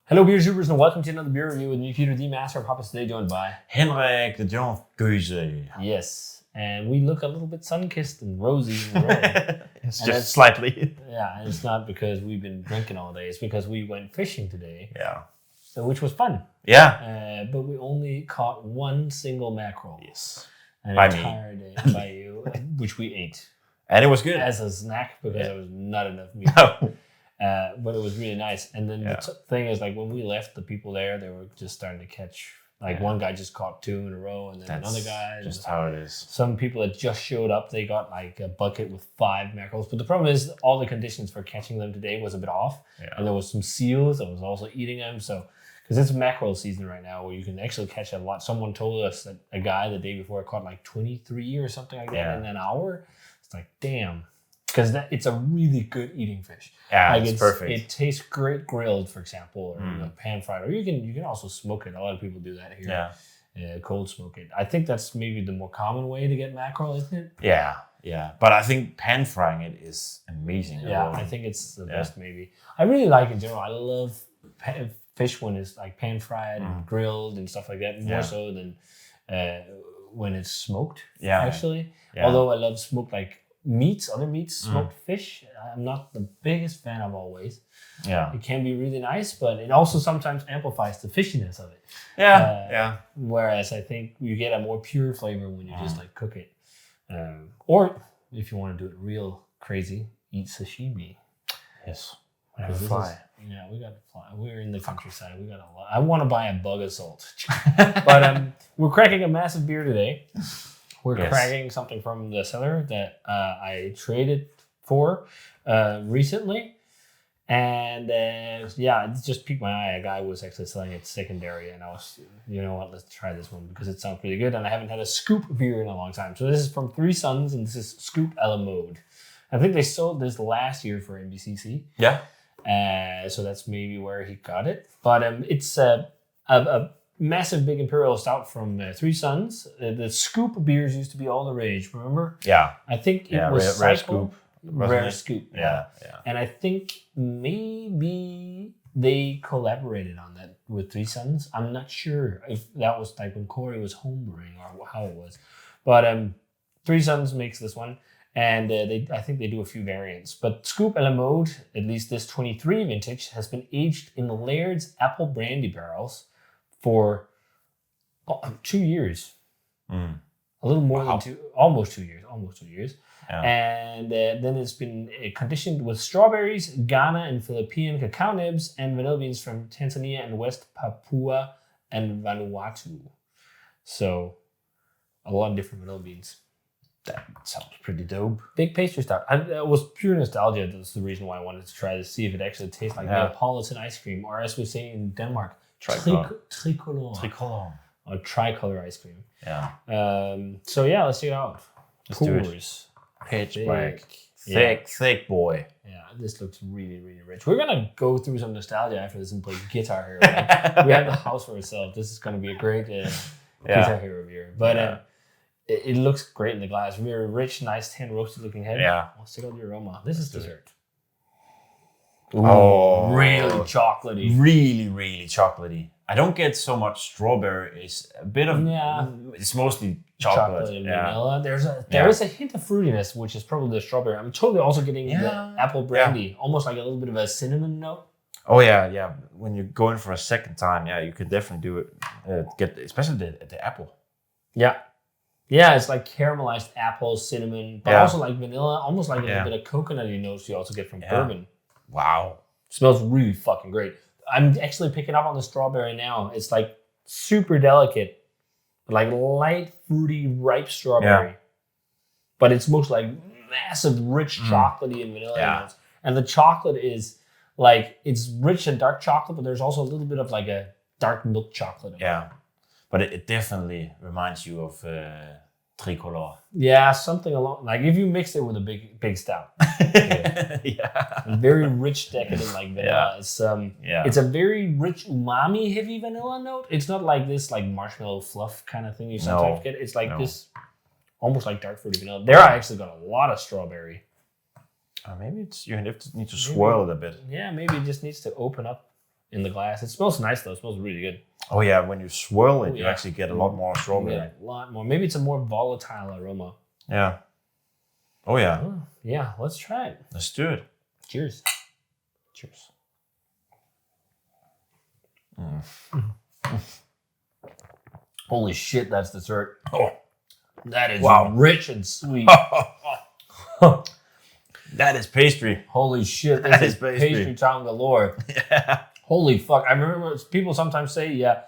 Hello, beer supers, and welcome to another beer review with me, Peter, the Master of Hoppers. Today joined by Henrik, the John of Geuze. Yes, and we look a little bit sun-kissed and rosy and red. It's just slightly. Yeah, and it's not because we've been drinking all day. It's because we went fishing today. Yeah. So, which was fun. Yeah. But we only caught one single mackerel. Yes. An By entire day by you, which we ate. And it was good. As a snack because there was not enough meat. No. But it was really nice. And then the thing is, like, when we left, the people there, they were just starting to catch. Like, one guy just caught 2 in a row, and then another guy. Just how it is. Some people that just showed up, they got like a bucket with 5 mackerels. But the problem is, all the conditions for catching them today was a bit off. Yeah. And there was some seals that was also eating them. So, because it's mackerel season right now, where you can actually catch a lot. Someone told us that a guy the day before caught like 23 or something like that in an hour. It's like, damn. Because it's a really good eating fish. Yeah, like it's perfect. It tastes great grilled, for example, or pan fried, or you can also smoke it. A lot of people do that here. Yeah, cold smoke it. I think that's maybe the more common way to get mackerel, isn't it? Yeah. But I think pan frying it is amazing. Yeah, I think it's the best. Maybe I really like in general. I love fish when it's like pan fried and grilled and stuff like that. More so than when it's smoked. Yeah, actually. Yeah. Although I love smoked like other meats, smoked fish, I'm not the biggest fan of always. Yeah. It can be really nice, but it also sometimes amplifies the fishiness of it. Yeah. Whereas I think you get a more pure flavor when you just like cook it. Or if you want to do it real crazy, eat sashimi. Yes. We got to fly. We're in the countryside. We got a lot. I want to buy a bug of salt. But we're cracking a massive beer today. We're cracking something from the cellar that I traded for recently. And it just piqued my eye. A guy was actually selling it secondary. And I was, you know what, let's try this one because it sounds pretty good. And I haven't had a scoop beer in a long time. So this is from Three Sons, and this is Scoop a la Mode. I think they sold this last year for NBCC. Yeah. So that's maybe where he got it. But it's a massive big Imperial Stout from Three Sons. The scoop beers used to be all the rage, remember? Yeah. I think it was rare scoop. Rare scoop. Yeah. And I think maybe they collaborated on that with Three Sons. I'm not sure if that was like when Corey was homebrewing or how it was. But Three Sons makes this one. And I think they do a few variants. But Scoop a la Mode, at least this 23 vintage, has been aged in Laird's apple brandy barrels for 2 years. A little more than 2, almost 2 years. Yeah. And then it's been conditioned with strawberries, Ghana and Philippine cacao nibs, and vanilla beans from Tanzania and West Papua and Vanuatu. So a lot of different vanilla beans. That sounds pretty dope. Big pastry stout. It was pure nostalgia. That's the reason why I wanted to try to see if it actually tastes like Neapolitan ice cream, or as we say in Denmark, tricolor. Or tricolor ice cream. Yeah. So let's check it out. Let's do it. Pitch black. Thick boy. Yeah, this looks really, really rich. We're gonna go through some nostalgia after this and play Guitar Hero. Right? We have the house for ourselves. This is gonna be a great Guitar Hero beer. But it looks great in the glass. Very rich, nice, tan, roasted looking head. Yeah. Let's check out the aroma. This is dessert. Ooh, really chocolatey. Really, really chocolatey. I don't get so much strawberry. It's a bit of it's mostly chocolate and vanilla. There is a hint of fruitiness, which is probably the strawberry. I'm totally also getting the apple brandy, almost like a little bit of a cinnamon note. Oh yeah. When you go in for a second time, you could definitely do it. Get especially the apple. Yeah. Yeah, it's like caramelized apple, cinnamon, but also like vanilla, almost like a little bit of coconutty notes you also get from bourbon. Wow. Smells really fucking great. I'm actually picking up on the strawberry now. It's like super delicate, like light, fruity, ripe strawberry. Yeah. But it's most like massive, rich chocolatey and vanilla notes. And the chocolate is like, it's rich and dark chocolate, but there's also a little bit of like a dark milk chocolate. Yeah. But it definitely reminds you of tricolor. Yeah, something along like if you mix it with a big stout. Very rich, decadent like vanilla. It's a very rich umami heavy vanilla note. It's not like this like marshmallow fluff kind of thing you sometimes get. It's like this almost like dark fruity vanilla. There I actually got a lot of strawberry. Maybe you need to swirl it a bit. Yeah, maybe it just needs to open up in the glass. It smells nice though. It smells really good. Oh yeah, when you swirl it, you actually get a lot more strawberry. Yeah, a lot more. Maybe it's a more volatile aroma. Yeah. Oh yeah. Oh, yeah, let's try it. Let's do it. Cheers. Cheers. Holy shit, that's dessert. Oh, that is wow. Rich and sweet. That is pastry. Holy shit, that is pastry town galore. Yeah. Holy fuck. I remember people sometimes say, yeah,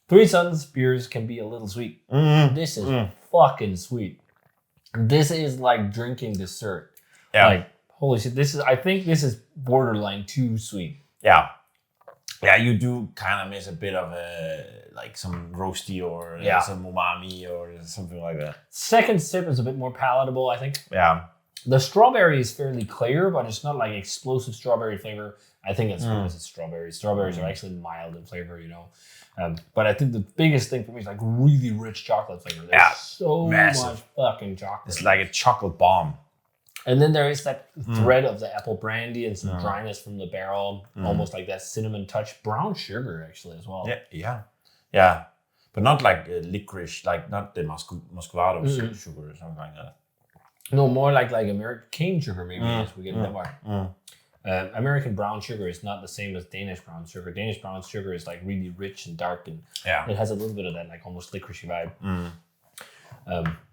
Three Sons beers can be a little sweet. This is fucking sweet. This is like drinking dessert. Yeah. Like, holy shit, I think this is borderline too sweet. Yeah. Yeah, you do kind of miss a bit of like some roasty or some umami or something like that. Second sip is a bit more palatable, I think. Yeah. The strawberry is fairly clear, but it's not like explosive strawberry flavor. I think it's because it's strawberries. Strawberries are actually mild in flavor, you know. But I think the biggest thing for me is like really rich chocolate flavor. There's so much fucking chocolate. It's like a chocolate bomb. And then there is that thread of the apple brandy and some dryness from the barrel, almost like that cinnamon touch. Brown sugar, actually, as well. Yeah. But not like licorice, like not the muscovado sugar or something like that. No, more like American cane sugar, maybe, as we get in Denmark. American brown sugar is not the same as Danish brown sugar. Danish brown sugar is like really rich and dark, and it has a little bit of that like almost licoricey vibe.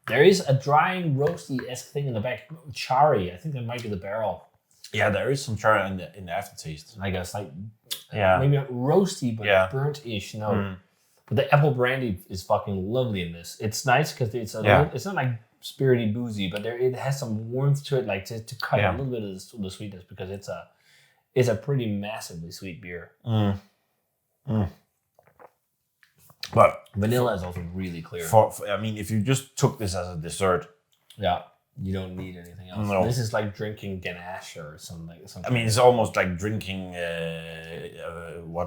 There is a drying, roasty-esque thing in the back. Cherry, I think that might be the barrel. Yeah, there is some cherry in the aftertaste. Like a slight, maybe not roasty, but burnt-ish. No, but the apple brandy is fucking lovely in this. It's nice because it's it's not like spirity boozy, but it has some warmth to it, like to cut a little bit of the sweetness because it's a pretty massively sweet beer. But vanilla is also really clear. I mean, if you just took this as a dessert, you don't need anything else. No. This is like drinking ganache or something. I mean, it's almost like drinking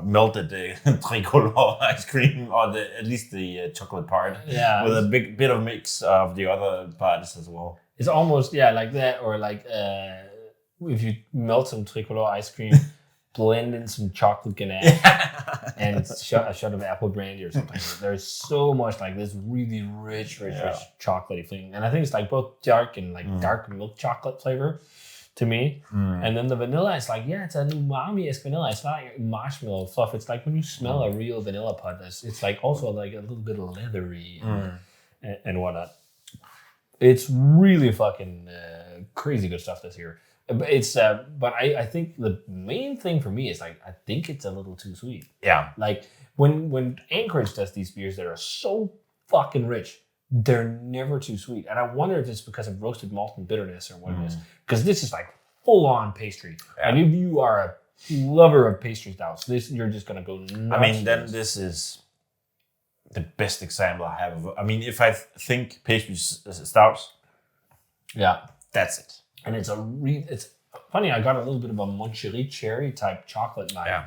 melted tricolor ice cream, or at least the chocolate part, with a big bit of mix of the other parts as well. It's almost like that, or like if you melt some tricolor ice cream, blend in some chocolate ganache, and a shot of apple brandy or something. There's so much like this really rich chocolatey thing, and I think it's like both dark and like dark milk chocolate flavor to me. And then the vanilla is like it's an umami-esque vanilla. It's not like marshmallow fluff. It's like when you smell a real vanilla pod, it's like also like a little bit of leathery and whatnot. It's really fucking crazy good stuff this year. It's but I think the main thing for me is like I think it's a little too sweet. Yeah. Like when Anchorage does these beers that are so fucking rich, they're never too sweet. And I wonder if it's because of roasted malt and bitterness or what it is. Because this is like full on pastry. Yeah. And if you are a lover of pastry stouts, you're just gonna go nuts. I mean, then this is the best example I have of. I mean, if I think pastry stouts, that's it. And it's funny, I got a little bit of a Moncherie cherry type chocolate vibe.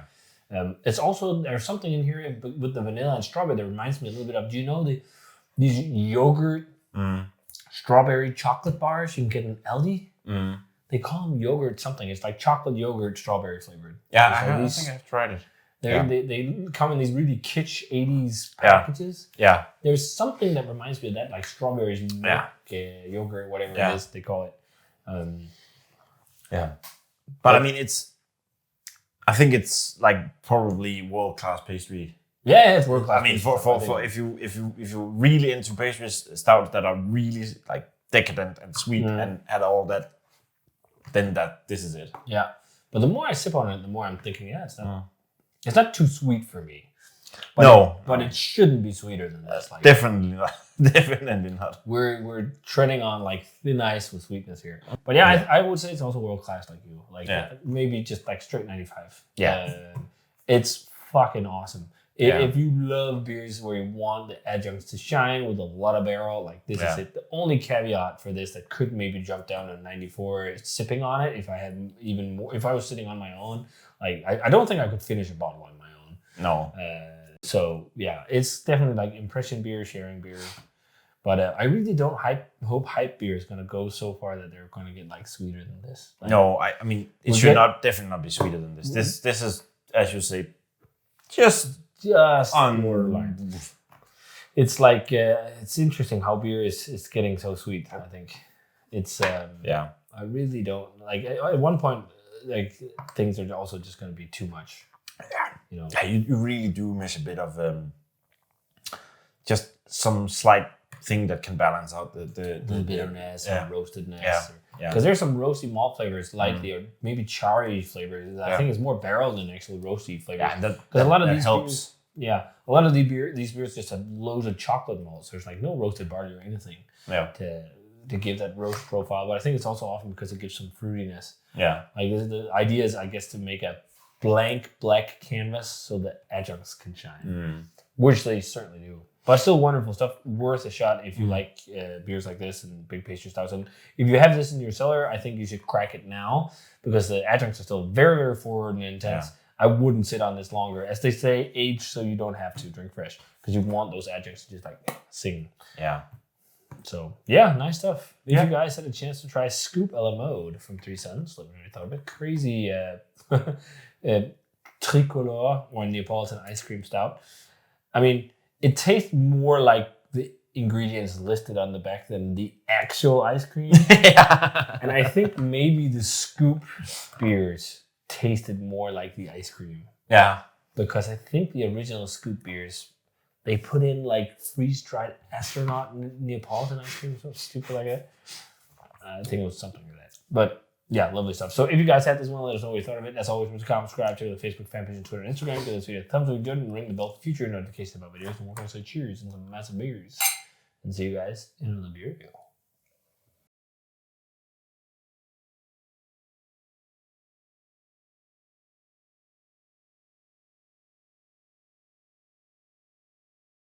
Yeah. It's also, there's something in here with the vanilla and strawberry that reminds me a little bit of, do you know these yogurt strawberry chocolate bars you can get in Aldi? They call them yogurt something. It's like chocolate yogurt strawberry flavored. Yeah, I think I've tried it. They come in these really kitsch 80s packages. Yeah. There's something that reminds me of that, like strawberries, milk, yogurt, whatever it is they call it. But I mean, I think it's like probably world-class pastry. Yeah, it's world-class. I mean, for if you're really into pastry stouts that are really like decadent and sweet and add all that, then this is it. Yeah, but the more I sip on it, the more I'm thinking, it's not too sweet for me. But it shouldn't be sweeter than this. Like, definitely not. Definitely not. We're treading on like thin ice with sweetness here. But I would say it's also world class, like you. Like maybe just like straight 95. Yeah, it's fucking awesome. If you love beers where you want the adjuncts to shine with a lot of barrel, like this is it. The only caveat for this that could maybe jump down to 94 is sipping on it. If I had even more, if I was sitting on my own, like I don't think I could finish a bottle on my own. No. So it's definitely like impression beer, sharing beer. But I really don't hope hype beer is gonna go so far that they're gonna get like sweeter than this. Like, no, I mean it should definitely not be sweeter than this. This is, as you say, Just on borderline. It's like it's interesting how beer is getting so sweet. I think it's I really don't like. At one point, like things are also just going to be too much. Yeah, you really do miss a bit of just some slight thing that can balance out the bitterness and roastedness. Yeah. Because there's some roasty malt flavors, likely, or maybe charry flavors. I think it's more barrel than actually roasty flavors. Yeah, because a lot of these helps. Beers, a lot of these beers just have loads of chocolate malts. There's like no roasted barley or anything to give that roast profile. But I think it's also often because it gives some fruitiness. Yeah. Like the idea is, I guess, to make a blank black canvas so the adjuncts can shine, which they certainly do. But still wonderful stuff, worth a shot if you like beers like this and big pastry stouts. And if you have this in your cellar, I think you should crack it now because the adjuncts are still very, very forward and intense. I wouldn't sit on this longer. As they say, age so you don't have to drink fresh because you want those adjuncts to just like sing. Yeah. So, nice stuff. If you guys had a chance to try Scoop a la Mode from Three Sons, let me know your thought of it. Crazy tricolor or Neapolitan ice cream stout. I mean, it tastes more like the ingredients listed on the back than the actual ice cream. And I think maybe the Scoop beers tasted more like the ice cream. Yeah. Because I think the original Scoop beers, they put in like freeze-dried astronaut Neapolitan ice cream or something stupid like that. I think it was something like that. But yeah, lovely stuff. So if you guys had this one, let us know what you thought of it. As always, remember to comment, subscribe to the Facebook fan page and Twitter and Instagram. Give this video a thumbs up good and ring the bell for future notifications about videos. And we're going to say cheers and some massive beers. And see you guys in another beer review.